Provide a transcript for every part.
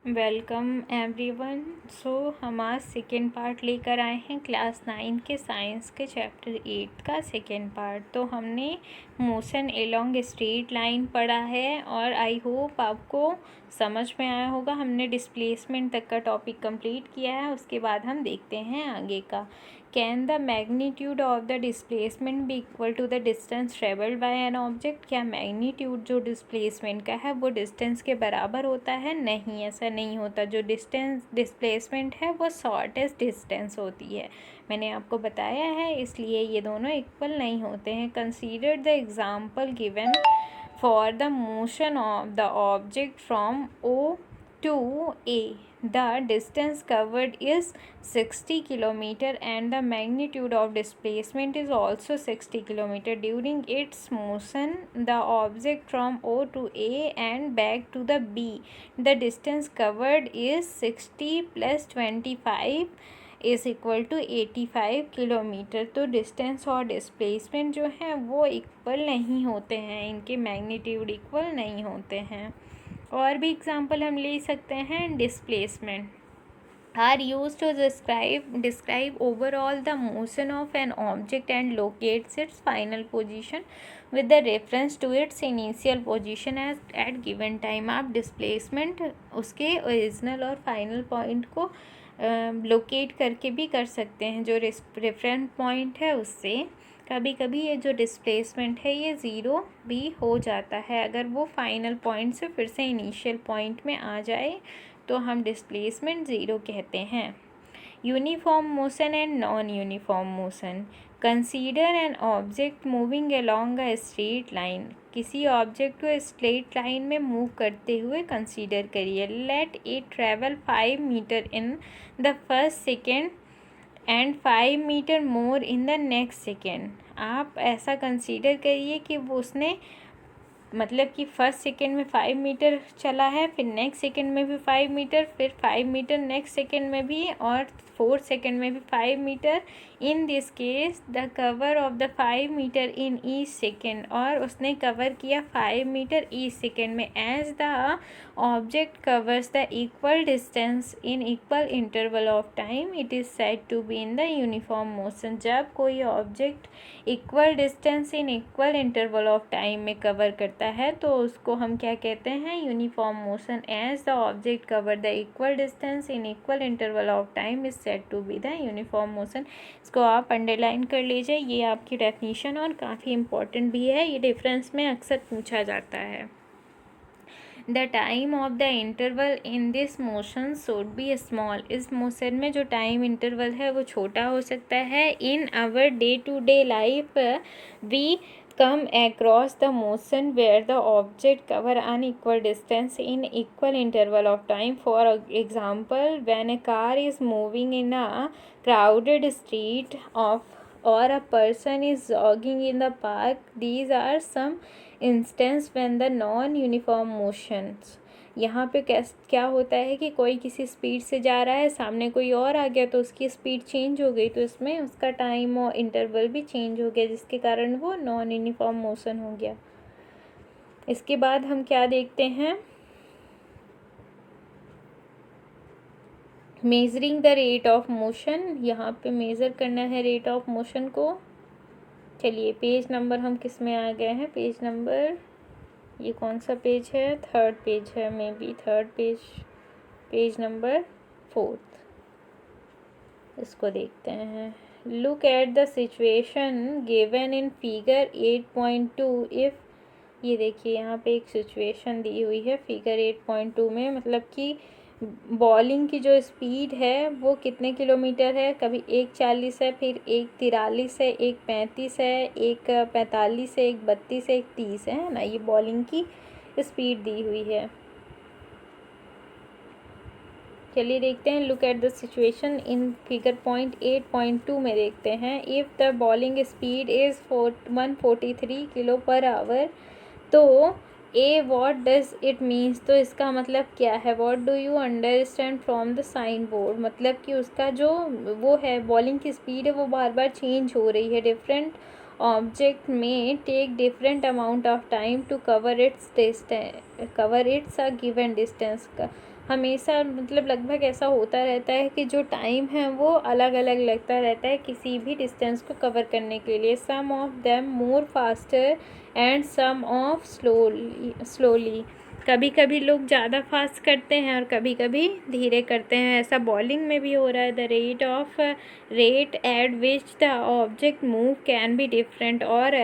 Welcome everyone. सो हम आज second part लेकर आए हैं क्लास 9 के साइंस के चैप्टर 8 का सेकेंड पार्ट। तो हमने मोशन एलोंग स्ट्रेट लाइन पढ़ा है और आई होप आपको समझ में आया होगा। हमने डिस्प्लेसमेंट तक का टॉपिक कंप्लीट किया है, उसके बाद हम देखते हैं आगे का। Can the magnitude of the displacement be equal to the distance travelled by an object. क्या मैग्नीट्यूड जो डिस्प्लेसमेंट का है वो डिस्टेंस के बराबर होता है? नहीं, ऐसा नहीं होता। जो डिस्प्लेसमेंट है वो शॉर्टेस्ट डिस्टेंस होती है, मैंने आपको बताया है, इसलिए ये दोनों इक्वल नहीं होते हैं। Consider the example given for the motion of the object from O to A. The distance covered is 60 km and the magnitude of displacement is also 60 km. During its motion, the object from O to A and back to the B, the distance covered is 60 plus 25 is equal to 85 kilometre. तो distance और displacement जो है वो equal नहीं होते हैं, इनके magnitude equal नहीं होते हैं। और भी एग्जाम्पल हम ले सकते हैं। Displacement are use to describe overall the motion of an object and locates its final position with the reference to its initial position at given time. आप डिस्प्लेसमेंट उसके ओरिजिनल और फाइनल पॉइंट को locate करके भी कर सकते हैं, जो रेफरेंस पॉइंट है उससे। कभी कभी ये जो डिस्प्लेसमेंट है ये ज़ीरो भी हो जाता है, अगर वो फाइनल पॉइंट से फिर से इनिशियल पॉइंट में आ जाए तो हम डिस्प्लेसमेंट ज़ीरो कहते हैं। Uniform motion and non uniform motion. Consider an object moving along a straight line. किसी ऑब्जेक्ट को स्ट्रेट लाइन में मूव करते हुए कंसीडर करिए। Let it travel 5 metre in the first second and 5 metre more in the next second. आप ऐसा consider करिए कि वो उसने मतलब कि फर्स्ट सेकेंड में 5 मीटर चला है, फिर नेक्स्ट सेकेंड में भी 5 मीटर, फिर 5 मीटर नेक्स्ट सेकेंड में भी, और 4 सेकेंड में भी 5 metre. In this case the cover of the 5 metre in each second, और उसने कवर किया 5 मीटर ईच सेकेंड में। As the object covers the equal distance in equal interval of time, it is said to be in the uniform motion. जब कोई object equal distance in equal interval of time में cover करता है तो उसको हम क्या कहते हैं? Uniform motion. As the object cover the equal distance in equal interval of time is said to be the uniform motion. इसको आप अंडरलाइन कर लीजिए, ये आपकी डेफिनेशन और काफ़ी इंपॉर्टेंट भी है, ये डिफरेंस में अक्सर पूछा जाता है। The time of the interval in this motion should be small. इस मोशन में जो टाइम इंटरवल है वो छोटा हो सकता है। In our day to day life we come across the motion where the object cover unequal distance in equal interval of time. For example, when a car is moving in a crowded street or a person is jogging in the park, these are some instances when the non-uniform motions। यहाँ पे क्या होता है कि कोई किसी speed से जा रहा है, सामने कोई और आ गया तो उसकी स्पीड चेंज हो गई, तो इसमें उसका टाइम और इंटरवल भी चेंज हो गया, जिसके कारण वो नॉन यूनिफॉर्म मोशन हो गया। इसके बाद हम क्या देखते हैं? Measuring the rate of motion. यहाँ पे मेज़र करना है रेट ऑफ मोशन को। चलिए पेज नंबर हम किस में आ गए हैं? पेज नंबर, ये कौन सा पेज है? थर्ड पेज है, may be third page, page number 4। इसको देखते हैं। Look at the situation given in figure 8.2। If, ये देखिए यहाँ पे एक सिचुएशन दी हुई है फिगर 8.2 में, मतलब कि बॉलिंग की जो स्पीड है वो कितने किलोमीटर है? कभी 1:40 है, फिर 1:43 है, 1:35 है, 1:45 है, 1:32 है, 1:30 है ना। ये बॉलिंग की स्पीड दी हुई है। चलिए देखते हैं। Look at the situation in figure point 8.2 में देखते हैं। If the bowling speed is 143 kilo per hour, तो uh what does it means. तो इसका मतलब क्या है? What do you understand from the sign board. मतलब कि उसका जो वो है बॉलिंग की स्पीड है वो बार बार चेंज हो रही है। Different object may take different amount of time to cover its a given distance. हमेशा मतलब लगभग ऐसा होता रहता है कि जो टाइम है वो अलग अलग लगता रहता है किसी भी डिस्टेंस को कवर करने के लिए। Some of them more faster and some of slowly. कभी कभी लोग ज़्यादा फास्ट करते हैं और कभी कभी धीरे करते हैं। ऐसा बॉलिंग में भी हो रहा है। The rate at which the object move can be different. और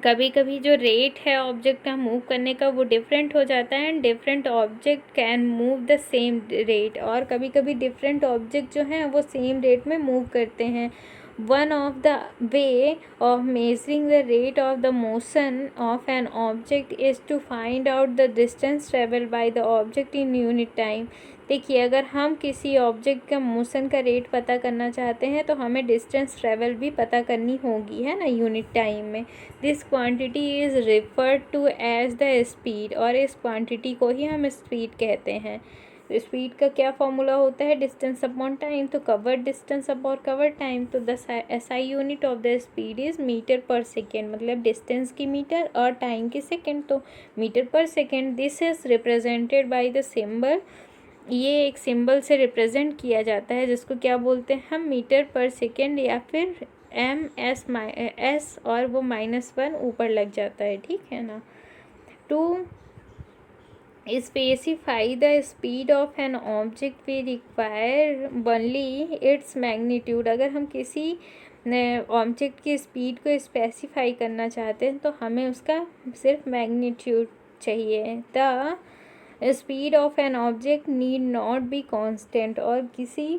कभी कभी जो रेट है ऑब्जेक्ट का मूव करने का वो डिफरेंट हो जाता है। And different object can move the same rate. और कभी कभी डिफरेंट ऑब्जेक्ट जो हैं वो सेम रेट में मूव करते हैं। One of the way of measuring the rate of the motion of an object is to find out the distance travel by the object in unit time. देखिए, अगर हम किसी ऑब्जेक्ट का motion का rate पता करना चाहते हैं तो हमें डिस्टेंस ट्रेवल भी पता करनी होगी, है ना, यूनिट टाइम में। This quantity is referred to as the speed. और इस क्वांटिटी को ही हम स्पीड कहते हैं। स्पीड का क्या फॉर्मूला होता है? Distance upon time. तो covered distance upon covered time. तो the SI unit of the speed is metre per second. मतलब डिस्टेंस की मीटर और टाइम की सेकेंड, तो metre per second. This is represented by the symbol. ये एक symbol से रिप्रेजेंट किया जाता है जिसको क्या बोलते हैं हम? मीटर पर सेकेंड, या फिर MS और वो -1 ऊपर लग जाता है, ठीक है ना। To specify the speed of an object we require only its magnitude. अगर हम किसी ऑब्जेक्ट की स्पीड को स्पेसिफाई करना चाहते हैं तो हमें उसका सिर्फ मैग्नीट्यूड चाहिए। The speed of an object need not be constant. और किसी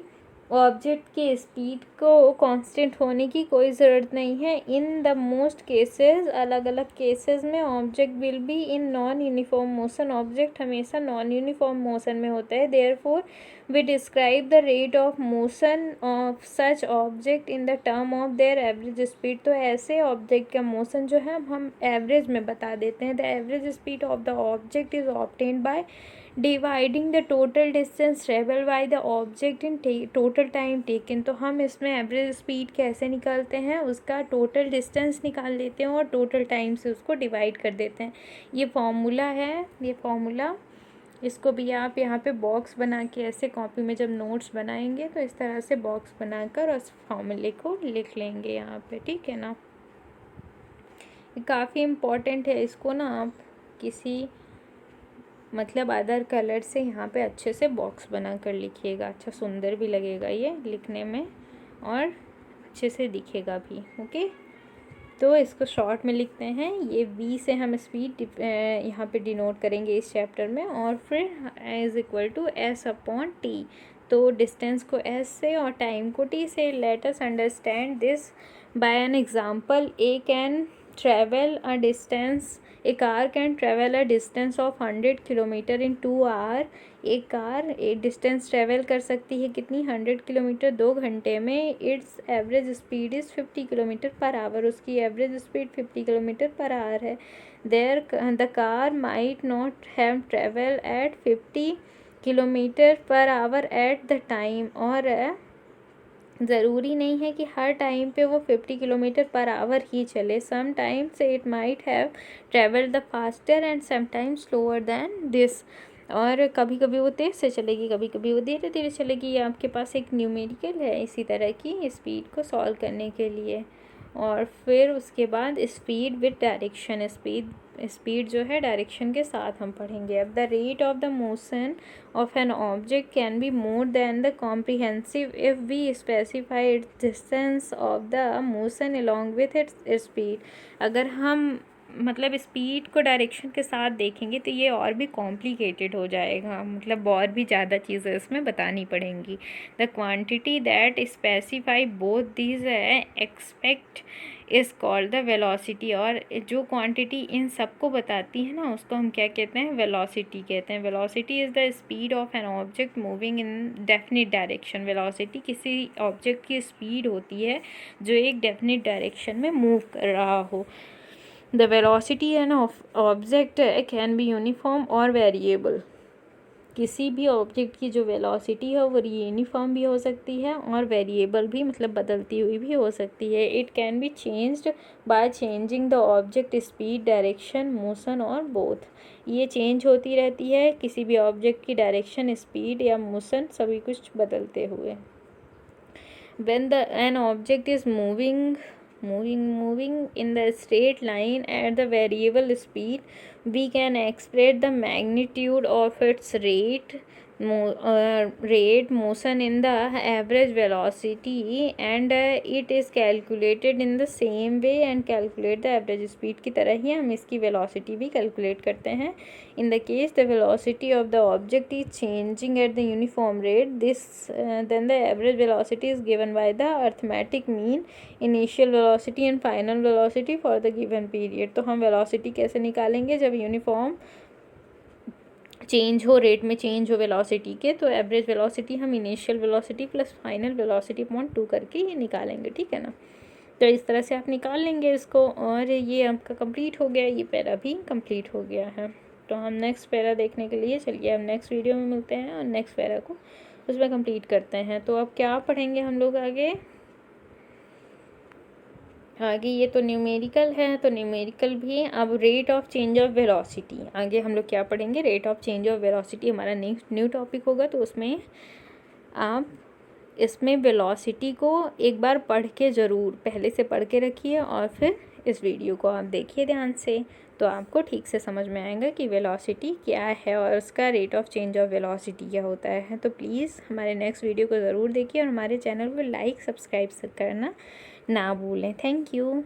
ऑब्जेक्ट के स्पीड को कांस्टेंट होने की कोई ज़रूरत नहीं है। इन द मोस्ट केसेस, अलग अलग केसेस में object will be in non uniform motion. Object हमेशा नॉन यूनिफॉर्म मोशन में होता है। Therefore we describe the rate of motion of such object in the term of their average speed. तो ऐसे object का मोशन जो है हम एवरेज में बता देते हैं। The average speed of the object is obtained by dividing the total distance travel by the object in total time taken. तो हम इसमें एवरेज स्पीड कैसे निकालते हैं? उसका टोटल डिस्टेंस निकाल लेते हैं और टोटल टाइम से उसको डिवाइड कर देते हैं। ये फॉर्मूला है, ये फॉर्मूला, इसको भी आप यहाँ पे बॉक्स बना के ऐसे कॉपी में जब नोट्स बनाएंगे तो इस तरह से बॉक्स बनाकर उस फॉर्मूले को लिख लेंगे यहाँ पे, ठीक है ना। काफ़ी इम्पॉर्टेंट है, इसको ना आप किसी मतलब अदर कलर से यहाँ पे अच्छे से बॉक्स बना कर लिखिएगा। अच्छा सुंदर भी लगेगा ये लिखने में और अच्छे से दिखेगा भी। ओके, तो इसको शॉर्ट में लिखते हैं। ये V से हम स्पीड यहाँ पे डिनोट करेंगे इस चैप्टर में। और फिर = S/T। तो डिस्टेंस को S से और टाइम को T से। Let us understand this by an example. A car can travel a distance of 100 kilometre in 2 hours। एक कार एक डिस्टेंस ट्रेवल कर सकती है कितनी? 100 किलोमीटर 2 घंटे में। Its average speed is 50 kilometre per hour. उसकी average speed 50 kilometre per hour है। The car might not have travel at 50 kilometre per hour at the time. और ज़रूरी नहीं है कि हर टाइम पे वो 50 किलोमीटर पर आवर ही चले। Sometimes it might have travelled the faster and sometimes slower than this. और कभी कभी वो तेज़ से चलेगी, कभी कभी वो धीरे धीरे चलेगी। ये आपके पास एक न्यूमेरिकल है इसी तरह की स्पीड को सॉल्व करने के लिए। और फिर उसके बाद स्पीड विद डायरेक्शन। स्पीड जो है डायरेक्शन के साथ हम पढ़ेंगे। अब the rate of the motion of an object can be more than the comprehensive if we specify its distance of the motion along with its speed. अगर हम मतलब स्पीड को डायरेक्शन के साथ देखेंगे तो ये और भी कॉम्प्लिकेटेड हो जाएगा। मतलब और भी ज़्यादा चीज़ें इसमें बतानी पड़ेंगी। The quantity that specify both these expect is called the velocity. और जो क्वांटिटी इन सबको बताती है ना उसको हम क्या कहते हैं? वेलोसिटी कहते हैं। Velocity is the speed of an object moving in definite direction. Velocity किसी ऑब्जेक्ट की स्पीड होती है जो एक डेफिनिट डायरेक्शन में मूव कर रहा हो। The velocity of object can be uniform or variable। किसी भी ऑब्जेक्ट की जो वेलोसिटी है वो यूनिफॉर्म भी हो सकती है और वेरिएबल भी, मतलब बदलती हुई भी हो सकती है। It can be changed by changing the object speed, direction, motion और बोथ। ये चेंज होती रहती है किसी भी ऑब्जेक्ट की डायरेक्शन, स्पीड या मोशन, सभी कुछ बदलते हुए। When an object is moving in the straight line at the variable speed, we can express the magnitude of its rate, motion in the average velocity, and it is calculated in the same way and calculate the average speed की तरह ही हम इसकी velocity भी calculate करते हैं। In the case the velocity of the object is changing at the uniform rate, then the average velocity is given by the arithmetic mean, initial velocity and final velocity for the given period। तो हम velocity कैसे निकालेंगे? जब uniform change हो, rate में change हो velocity के, तो एवरेज वेलोसिटी हम initial velocity plus final velocity upon 2 करके ये निकालेंगे, ठीक है ना। तो इस तरह से आप निकाल लेंगे इसको, और ये आपका कंप्लीट हो गया, ये पैरा भी कंप्लीट हो गया है। तो हम नेक्स्ट पैरा देखने के लिए चलिए हम नेक्स्ट वीडियो में मिलते हैं और नेक्स्ट पैरा को उसमें कंप्लीट करते हैं। तो अब क्या पढ़ेंगे हम लोग आगे ये तो न्यूमेरिकल है, तो न्यूमेरिकल भी। अब rate of change of velocity, आगे हम लोग क्या पढ़ेंगे? Rate of change of velocity हमारा न्यू टॉपिक होगा। तो उसमें आप इसमें वेलोसिटी को एक बार पढ़ के ज़रूर पहले से पढ़ के रखिए और फिर इस वीडियो को आप देखिए ध्यान से, तो आपको ठीक से समझ में आएगा कि वेलोसिटी क्या है और उसका rate of change of velocity क्या होता है। तो प्लीज़ हमारे नेक्स्ट वीडियो को ज़रूर देखिए और हमारे चैनल को लाइक सब्सक्राइब करना ना भूलें। Thank you.